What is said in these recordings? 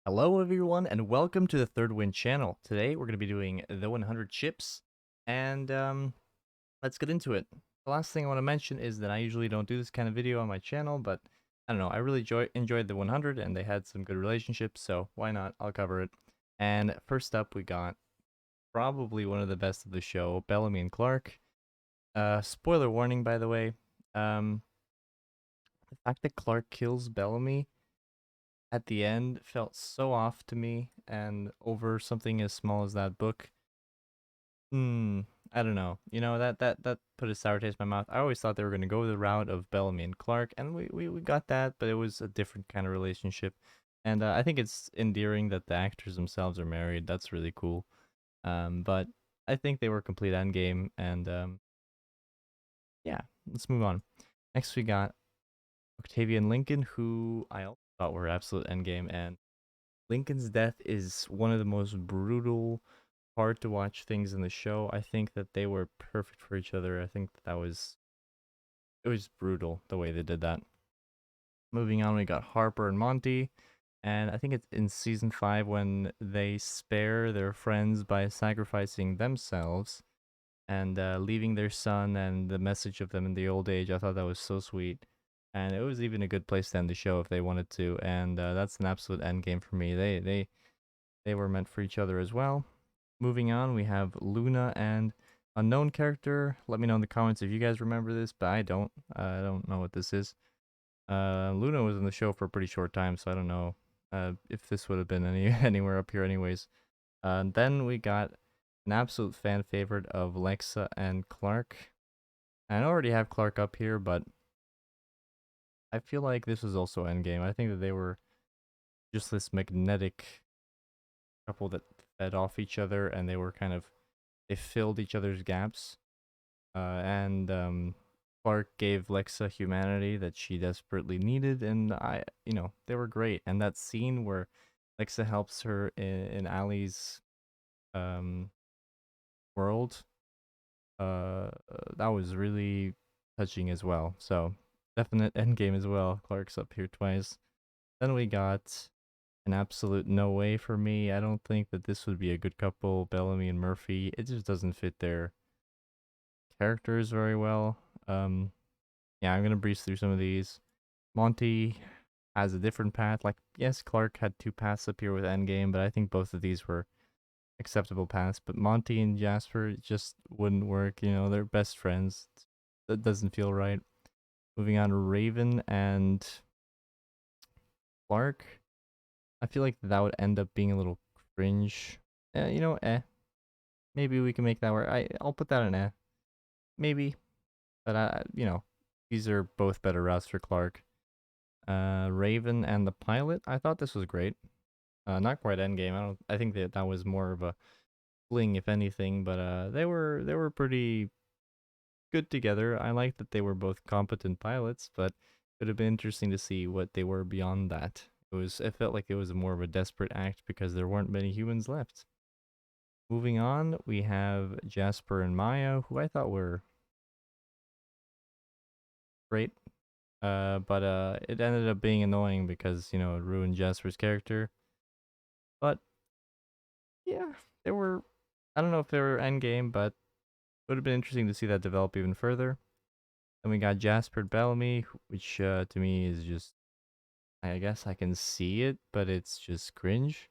Hello everyone and welcome to the Third Win channel. Today we're going to be doing the 100 chips and let's get into it. The last thing I want to mention is that I usually don't do this kind of video on my channel, but I don't know, I really enjoyed the 100 and they had some good relationships, so why not? I'll cover it. And first up we got probably one of the best of the show, Bellamy and Clark. Spoiler warning by the way. The fact that Clark kills Bellamy at the end felt so off to me, and over something as small as that book. Hmm, I don't know. That put a sour taste in my mouth. I always thought they were gonna go the route of Bellamy and Clark, and we got that, but it was a different kind of relationship. And I think it's endearing that the actors themselves are married. That's really cool. But I think they were complete endgame, and yeah, let's move on. Next we got Octavia and Lincoln, who I also thought were absolute endgame, and Lincoln's death is one of the most brutal, hard to watch things in the show. I think that they were perfect for each other. I think that was it was brutal the way they did that. Moving on, we got Harper and Monty, and I think it's in season 5 when they spare their friends by sacrificing themselves and leaving their son and the message of them in the old age. I thought that was so sweet. And it was even a good place to end the show if they wanted to, and that's an absolute end game for me. They were meant for each other as well. Moving on, we have Luna and unknown character. Let me know in the comments if you guys remember this, but I don't. I don't know what this is. Luna was in the show for a pretty short time, so I don't know if this would have been anywhere up here anyways. And then we got an absolute fan favorite of Lexa and Clark. I already have Clark up here, but I feel like this was also Endgame. I think that they were just this magnetic couple that fed off each other, and they filled each other's gaps. And Clark gave Lexa humanity that she desperately needed, and they were great. And that scene where Lexa helps her in Allie's um world, that was really touching as well. So definite endgame as well. Clark's up here twice. Then we got an absolute no way for me. I don't think that this would be a good couple, Bellamy and Murphy. It just doesn't fit their characters very well. Um, yeah, I'm gonna breeze through some of these. Monty has a different path. Like, yes, Clark had two paths up here with Endgame, but I think both of these were acceptable paths. But Monty and Jasper just wouldn't work. They're best friends. That doesn't feel right. Moving on to Raven and Clark. I feel like that would end up being a little cringe. Maybe we can make that work. I'll put that in maybe, but these are both better routes for Clark. Raven and the pilot. I thought this was great. Not quite endgame. I think that was more of a fling, if anything. But they were pretty good together. I like that they were both competent pilots, but it would have been interesting to see what they were beyond that. It felt like it was more of a desperate act because there weren't many humans left. Moving on, we have Jasper and Maya, who I thought were great. But it ended up being annoying because it ruined Jasper's character. But yeah, they were. I don't know if they were endgame, but it would have been interesting to see that develop even further. Then we got Jasper and Bellamy, which to me is just. I guess I can see it, but it's just cringe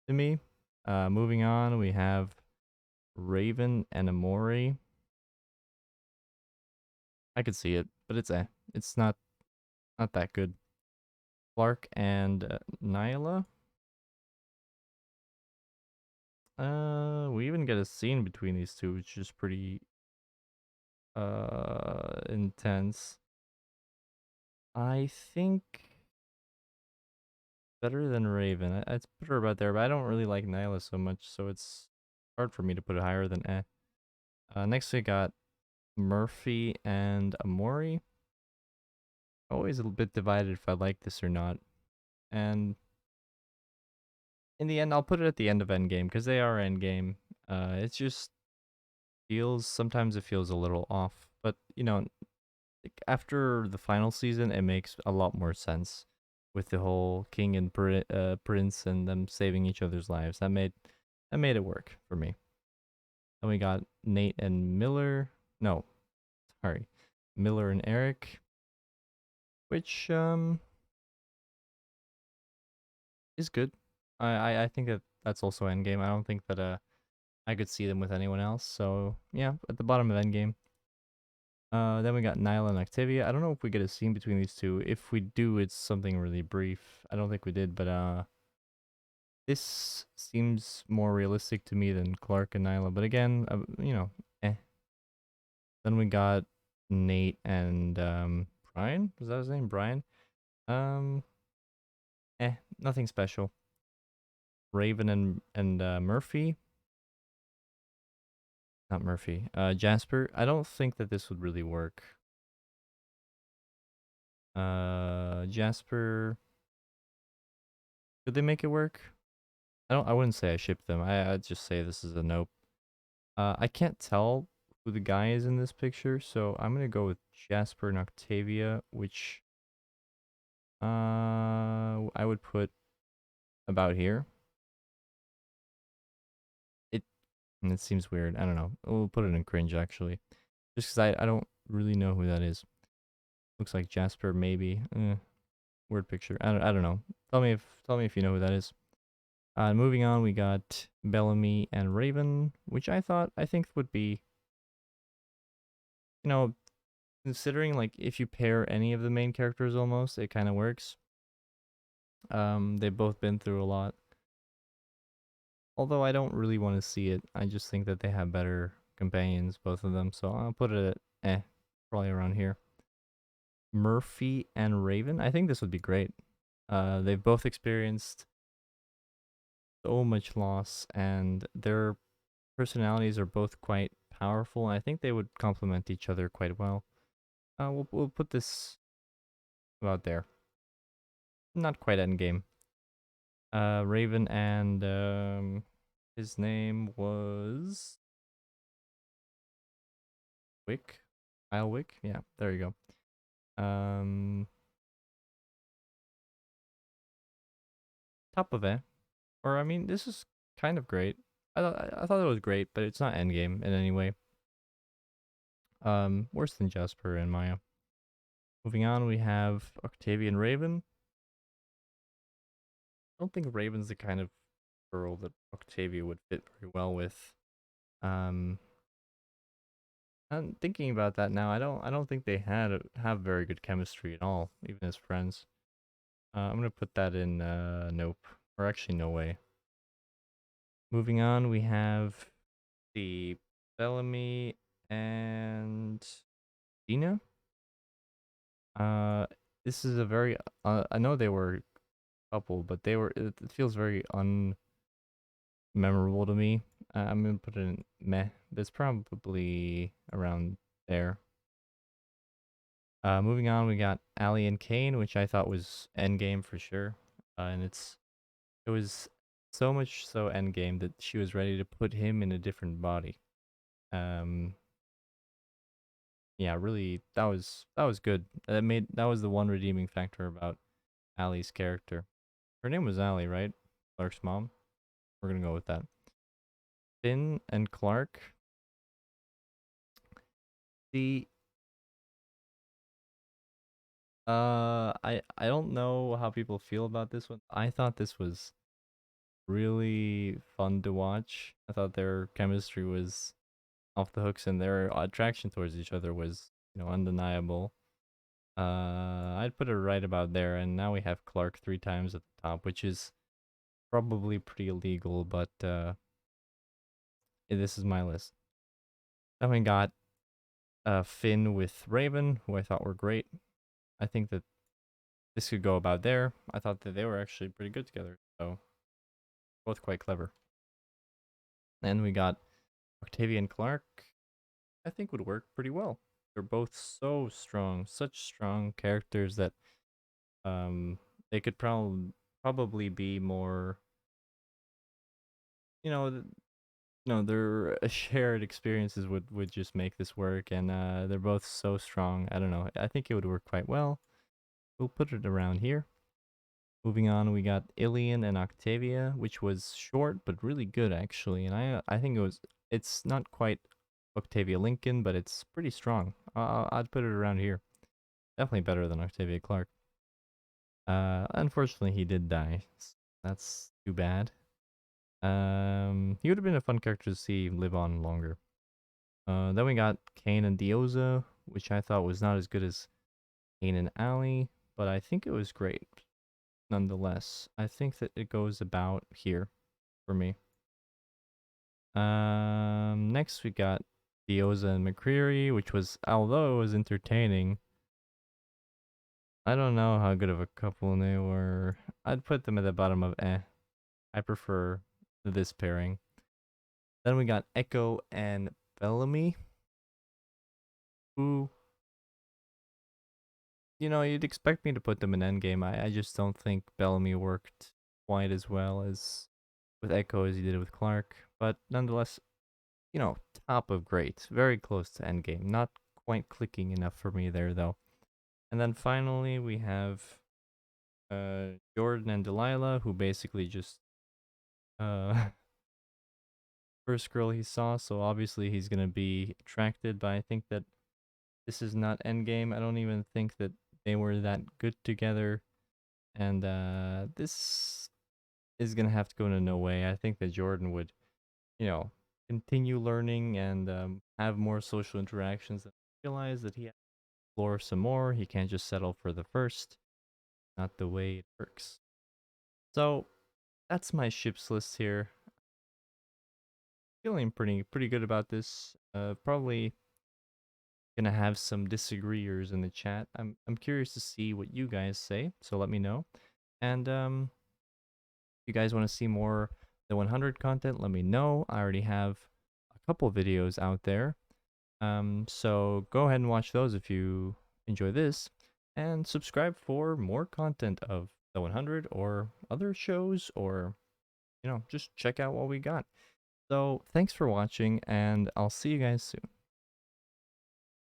to me. Moving on, we have Raven and Amori. I could see it, but it's not that good. Clark and Nyla. We even get a scene between these two, which is pretty intense. I think better than Raven. I'd put her about there, but I don't really like Nyla so much, so it's hard for me to put it higher than eh. Next we got Murphy and Amori. Always a little bit divided if I like this or not. And in the end, I'll put it at the end of Endgame because they are Endgame. It's just sometimes it feels a little off, but like after the final season, it makes a lot more sense with the whole king and prince and them saving each other's lives. That made it work for me. Then we got Nate and Miller. No, sorry, Miller and Eric, which is good. I think that that's also Endgame. I don't think that I could see them with anyone else. So yeah, at the bottom of Endgame. Then we got Nyla and Octavia. I don't know if we get a scene between these two. If we do, it's something really brief. I don't think we did, but this seems more realistic to me than Clark and Nyla. But again, eh. Then we got Nate and Brian. Was that his name? Brian. Um, nothing special. Raven and Murphy. Not Murphy. Jasper. I don't think that this would really work. Jasper. Could they make it work? I wouldn't say I ship them. I'd just say this is a nope. I can't tell who the guy is in this picture, so I'm gonna go with Jasper and Octavia, which I would put about here. It it seems weird. I don't know. We'll put it in cringe actually, just because I don't really know who that is. Looks like Jasper maybe. Weird picture. I don't know. Tell me if you know who that is. Moving on, we got Bellamy and Raven, which I think would be, you know, considering like if you pair any of the main characters almost, it kind of works. They've both been through a lot. Although I don't really want to see it. I just think that they have better companions, both of them. So I'll put it at probably around here. Murphy and Raven. I think this would be great. They've both experienced so much loss, and their personalities are both quite powerful. And I think they would complement each other quite well. We'll put this about there. Not quite endgame. Raven and his name was Wick. Kyle Wick. Yeah, there you go. Top of it. Or I mean, this is kind of great. I thought it was great, but it's not endgame in any way. Worse than Jasper and Maya. Moving on, we have Octavian Raven. I don't think Raven's the kind of girl that Octavia would fit very well with. Um, I'm thinking about that now. I don't think they have very good chemistry at all, even as friends. I'm gonna put that in nope, or actually no way. Moving on, we have the Bellamy and Dina. Uh, this is a very I know they were a couple, but it feels very unmemorable to me. I'm gonna put it in meh. It's probably around there. Moving on, we got Allie and Kane, which I thought was endgame for sure. And it was so much so endgame that she was ready to put him in a different body. Um, yeah, really, that was good. That was the one redeeming factor about Allie's character. Her name was Allie, right? Clark's mom. We're gonna go with that. Finn and Clark. The I don't know how people feel about this one. I thought this was really fun to watch. I thought their chemistry was off the hooks, and their attraction towards each other was, undeniable. I'd put it right about there, and now we have Clark 3 times at the top, which is probably pretty illegal, but this is my list. Then we got Finn with Raven, who I thought were great. I think that this could go about there. I thought that they were actually pretty good together, so both quite clever. And we got Octavia and Clark. I think would work pretty well. They're both so strong, such strong characters that they could probably be more, you know, no, their shared experiences would just make this work, and they're both so strong. I don't know. I think it would work quite well. We'll put it around here. Moving on, we got Ilian and Octavia, which was short but really good actually, and I think it's not quite Octavia Lincoln, but it's pretty strong. I'd put it around here. Definitely better than Octavia Clark. Unfortunately, he did die. That's too bad. He would have been a fun character to see live on longer. Then we got Kane and Dioza, which I thought was not as good as Kane and Ali, but I think it was great nonetheless. I think that it goes about here for me. Next we got Dioza and McCreary, which was, although it was entertaining, I don't know how good of a couple they were. I'd put them at the bottom of eh. I prefer this pairing. Then we got Echo and Bellamy, who, you'd expect me to put them in Endgame. I just don't think Bellamy worked quite as well as with Echo as he did with Clark. But nonetheless, top of great. Very close to Endgame. Not quite clicking enough for me there, though. And then finally, we have Jordan and Delilah, who basically just uh, first girl he saw, so obviously he's gonna be attracted. But I think that this is not Endgame. I don't even think that they were that good together, and this is gonna have to go into no way. I think that Jordan would, you know, continue learning and have more social interactions and realize that he has to explore some more. He can't just settle for the first. Not the way it works. So that's my ships list here. Feeling pretty good about this. Probably gonna have some disagreeers in the chat. I'm curious to see what you guys say, so let me know. And if you guys want to see more the 100 content, let me know. I already have a couple videos out there. So go ahead and watch those if you enjoy this, and subscribe for more content of the 100 or other shows, or just check out what we got. So thanks for watching, and I'll see you guys soon.